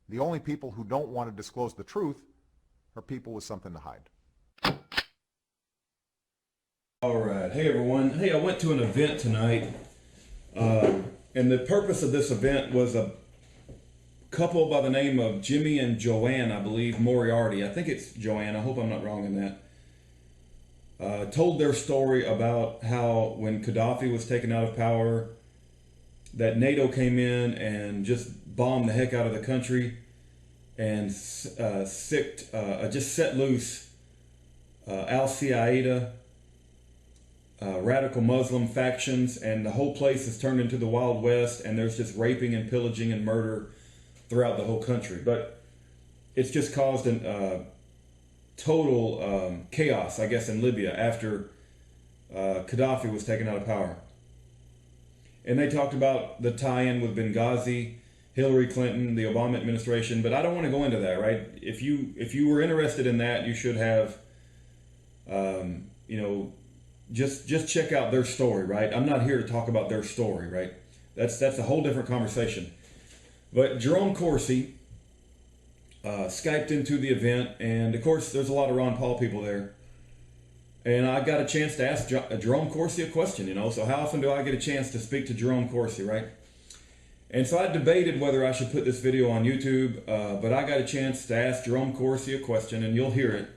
The only people who don't want to disclose the truth are people with something to hide. All right. Hey, everyone. Hey, I went to an event tonight, and the purpose of this event was a couple by the name of Jimmy and Joanne, I believe, Moriarty. I think it's Joanne. I hope I'm not wrong in that. Told their story about how when Gaddafi was taken out of power, that NATO came in and just bombed the heck out of the country and just set loose Al-Qaeda, radical Muslim factions, and the whole place has turned into the Wild West, and there's just raping and pillaging and murder throughout the whole country. But it's just caused a total chaos, I guess, in Libya after Gaddafi was taken out of power. And they talked about the tie-in with Benghazi, Hillary Clinton, the Obama administration, but I don't want to go into that, right? If you were interested in that, you should have, just check out their story, right? I'm not here to talk about their story, right? That's a whole different conversation. But Jerome Corsi Skyped into the event, and of course there's a lot of Ron Paul people there. And I got a chance to ask Jerome Corsi a question, so how often do I get a chance to speak to Jerome Corsi, right? And so I debated whether I should put this video on YouTube, but I got a chance to ask Jerome Corsi a question, and you'll hear it.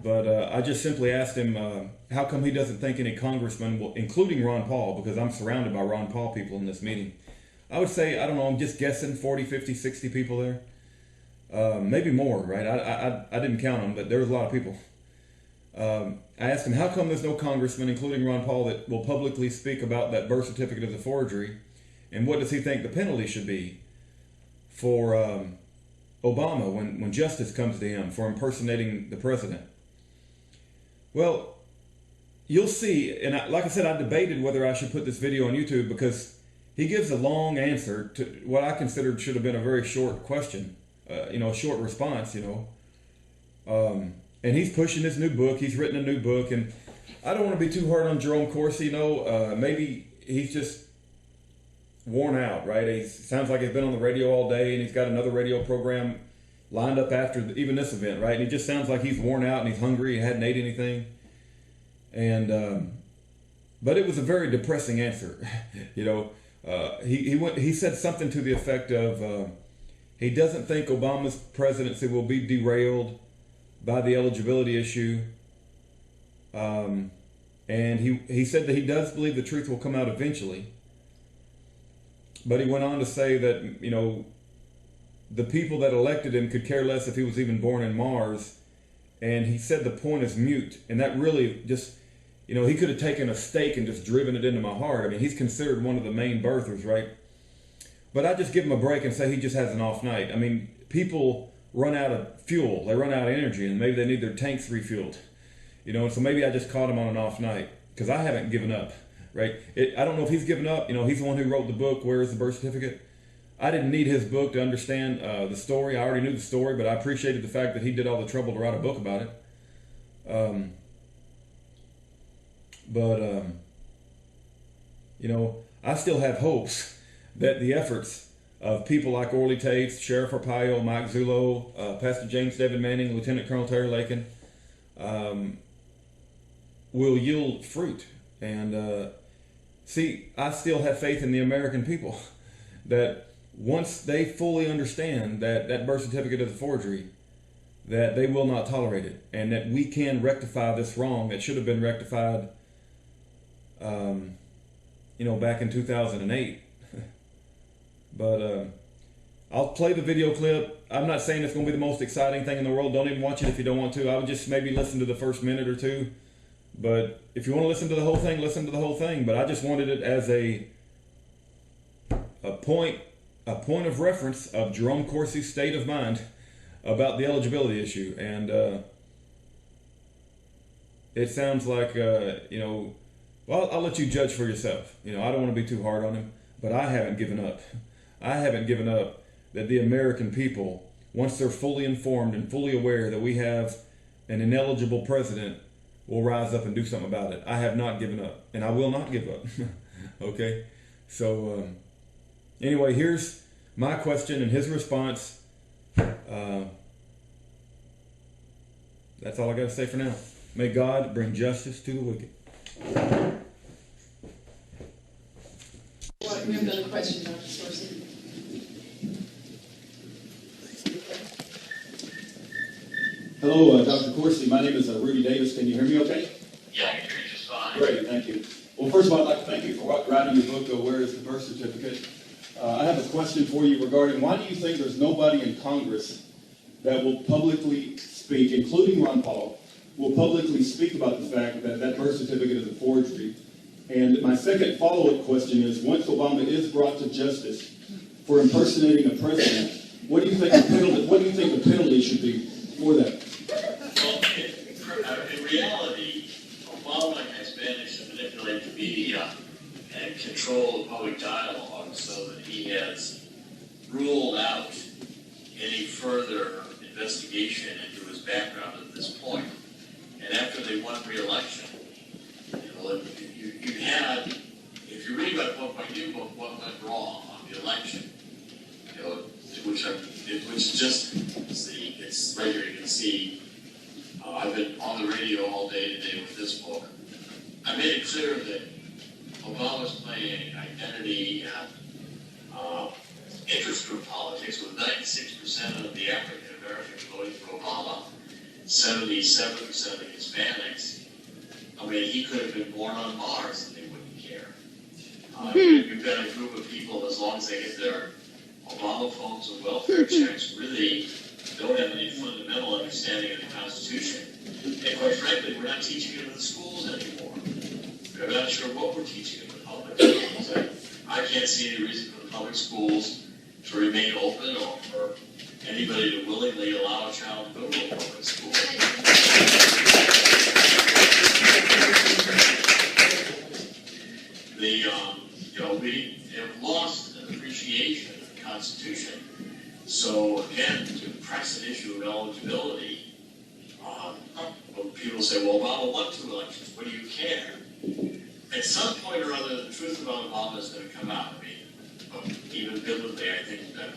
But I just simply asked him, how come he doesn't think any congressman, will, including Ron Paul, because I'm surrounded by Ron Paul people in this meeting. I would say, I don't know, I'm just guessing 40, 50, 60 people there. Maybe more, right? I didn't count them, but there was a lot of people. I asked him, how come there's no congressman, including Ron Paul, that will publicly speak about that birth certificate as a forgery? And what does he think the penalty should be for Obama when justice comes to him for impersonating the president? Well, you'll see, and like I said, I debated whether I should put this video on YouTube because he gives a long answer to what I considered should have been a very short question, a short response, and he's pushing this new book. He's written a new book, and I don't want to be too hard on Jerome Corsi. Maybe he's just worn out, right? He sounds like he's been on the radio all day, and he's got another radio program lined up after even this event, right? And he just sounds like he's worn out and he's hungry. He hadn't ate anything, and but it was a very depressing answer. He said something to the effect of he doesn't think Obama's presidency will be derailed by the eligibility issue, and he said that he does believe the truth will come out eventually. But he went on to say that the people that elected him could care less if he was even born in Mars, and he said the point is mute, and that really just he could have taken a stake and just driven it into my heart. I mean, he's considered one of the main birthers, right? But I just give him a break and say he just has an off night. I mean, people run out of fuel, they run out of energy, and maybe they need their tanks refueled, and so maybe I just caught him on an off night because I haven't given up, right? I don't know if he's given up. He's the one who wrote the book, Where is the Birth Certificate? I didn't need his book to understand the story. I already knew the story, but I appreciated the fact that he did all the trouble to write a book about it. I still have hopes that the efforts of people like Orly Tates, Sheriff Arpaio, Mike Zullo, Pastor James David Manning, Lieutenant Colonel Terry Lakin, will yield fruit. And I still have faith in the American people that once they fully understand that birth certificate is a forgery, that they will not tolerate it, and that we can rectify this wrong that should have been rectified back in 2008. But I'll play the video clip. I'm not saying it's going to be the most exciting thing in the world. Don't even watch it if you don't want to. I would just maybe listen to the first minute or two. But if you want to listen to the whole thing, listen to the whole thing. But I just wanted it as a point of reference of Jerome Corsi's state of mind about the eligibility issue. And it sounds like, well, I'll let you judge for yourself. I don't want to be too hard on him, but I haven't given up. I haven't given up that the American people, once they're fully informed and fully aware that we have an ineligible president, will rise up and do something about it. I have not given up, and I will not give up. Okay? So, anyway, here's my question and his response That's all I got to say for now. May God bring justice to the wicked. We have another question, Dr. Corsi. Hello, Dr. Corsi. My name is Rudy Davis. Can you hear me okay? Yeah, I can hear you just fine. Great, thank you. Well, first of all, I'd like to thank you for writing your book, Where is the Birth Certificate? I have a question for you regarding why do you think there's nobody in Congress that will publicly speak, including Ron Paul, will publicly speak about the fact that that birth certificate is a forgery? And my second follow-up question is, once Obama is brought to justice for impersonating a president, what do you think the penalty should be for that? Well, in reality, Obama has managed to manipulate the media and control the public dialogue so that he has ruled out any further investigation into his background at this point. And after they won re-election, you had, if you read about what went wrong on the election, which just it's right here. You can see I've been on the radio all day today with this book. I made it clear that Obama's playing identity and interest group politics with 96% of the African Americans voting for Obama, 77% of the Hispanics. I mean, he could have been born on Mars and they wouldn't care. You've got a group of people, as long as they get their Obama phones and welfare checks, really don't have any fundamental understanding of the Constitution. And quite frankly, we're not teaching it in the schools anymore. I'm not sure what we're teaching in the public schools. I can't see any reason for the public schools to remain open or for anybody to willingly allow a child to go to a public school. We have lost an appreciation of the Constitution. So again, to press an issue of eligibility, people say, well, Obama won 2 elections. What do you care? At some point or other, the truth about Obama is going to come out. I mean, even biblically, I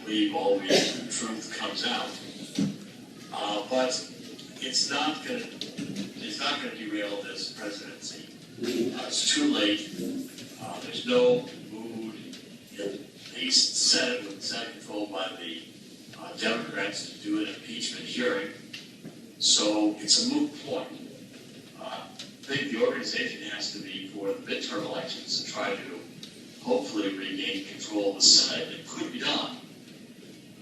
believe always the truth comes out. But it's not going to derail this presidency. It's too late. There's no mood in the Senate, with the Senate controlled by the Democrats, to do an impeachment hearing. So it's a moot point. I think the organization has to be for the midterm elections to try to hopefully regain control of the Senate. It could be done.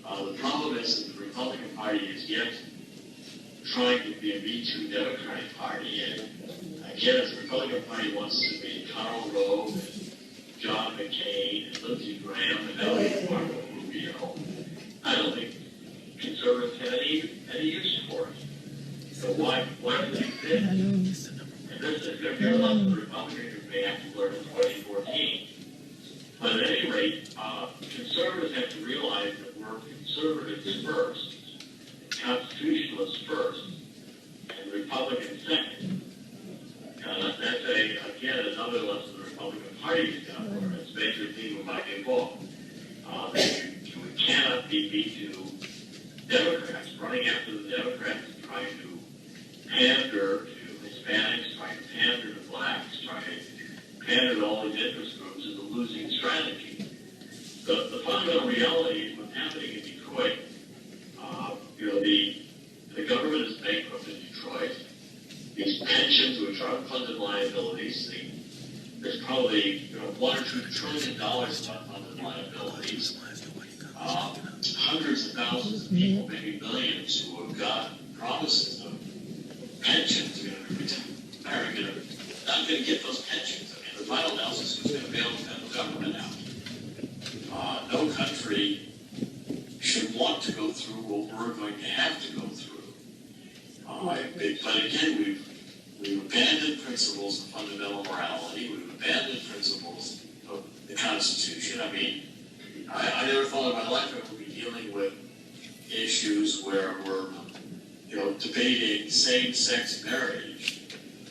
The problem is that the Republican Party is yet trying to be a Me Too Democratic Party. And again, if the Republican Party wants to be Karl Rove, and John McCain, and Lindsey Graham, and now Marco Rubio, I don't think conservatives have any use for it. So why do they exist? And this is their lesson the Republicans may have to learn in 2014. But at any rate, conservatives have to realize that we're conservatives first, constitutionalists first, and Republicans second. That's again another lesson the Republican Party has got to learn. It's major theme of my new book. We cannot be Me Too Democrats, running after the Democrats, trying to pander to Hispanics, trying to pander to blacks, trying to pander to all these interest groups is a losing strategy. The fundamental reality is what's happening in Detroit. The government is bankrupt in Detroit. These pensions, which are unfunded liabilities, there's probably $1 or $2 trillion of unfunded liabilities. Hundreds of thousands of people, maybe millions, who have got promises of pensions are not going to get those pensions. I mean, the final analysis is going to bail the federal government out. No country should want to go through what we're going to have to go through. But again, we've abandoned principles of fundamental morality. We've abandoned principles of the Constitution. I mean, I never thought in my life I would be dealing with issues where we're, debating same-sex marriage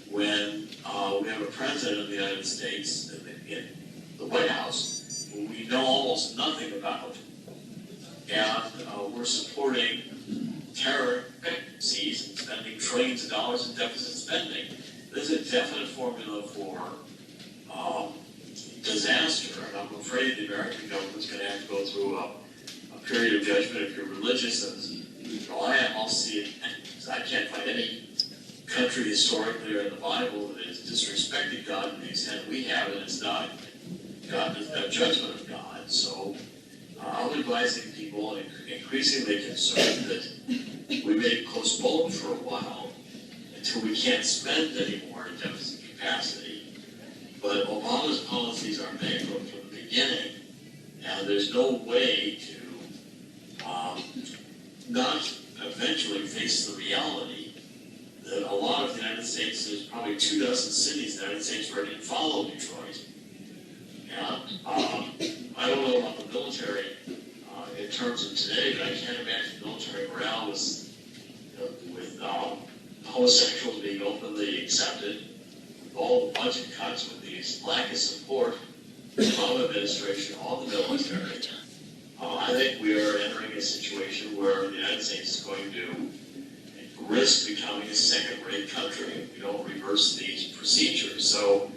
when we have a president of the United States in the White House who we know almost nothing about, and we're supporting terror agencies and spending trillions of dollars in deficit spending. There's a definite formula for disaster, and I'm afraid the American government's going to have to go through a period of judgment. If you're religious, and I'll see it. I can't find any country historically or in the Bible that has disrespected God to the extent we have, and it's not God, a judgment of God. So I'm advising people and increasingly concerned that we may postpone for a while until we can't spend anymore in deficit capacity. But Obama's policies are bankrupt from the beginning, and there's no way to not eventually face the reality that a lot of the United States, there's probably 24 cities in the United States where it didn't follow Detroit. And I don't know about the military in terms of today, but I can't imagine military morale was, with homosexuals being openly accepted, with all the budget cuts, with the lack of support from the Obama administration on the military. I think we are entering a situation where the United States is going to risk becoming a second-rate country if we don't reverse these procedures. So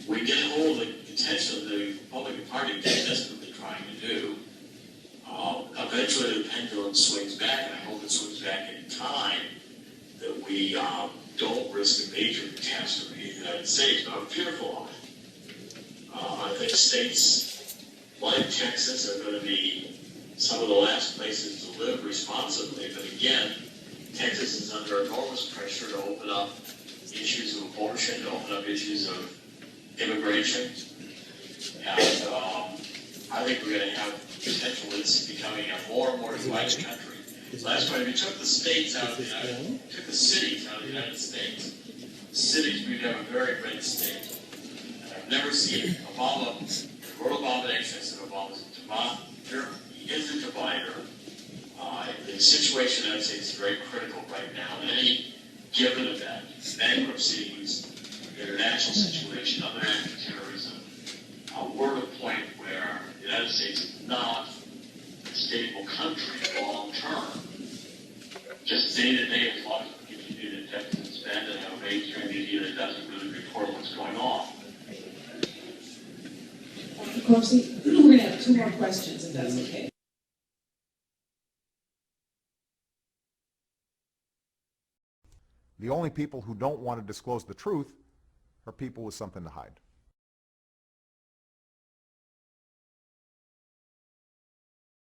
we get hold of the intention of the Republican Party desperately trying to do. Eventually the pendulum swings back, and I hope it swings back in time, that we don't risk a major catastrophe in the United States, but I'm fearful of it. I think states like Texas are going to be some of the last places to live responsibly, but again, Texas is under enormous pressure to open up issues of abortion, to open up issues of immigration, and I think we're going to have potential of this becoming a more and more divided country. Last time, if you took the states out of the took the cities out of the United States, cities, we'd have a very red state. And I've never seen Obama, wrote abomination, I said Obama's a divider. He is a divider. The situation in the United States is very critical right now. In any given event, bankruptcies, international situation, other acts of terrorism, we're at a point where the United States is not a stable country long term. Just day to day, as long as we continue to deficit spend and have a mainstream media that doesn't really report what's going on. Dr. Corsi, we're going to have 2 more questions, if that's okay. The only people who don't want to disclose the truth are people with something to hide.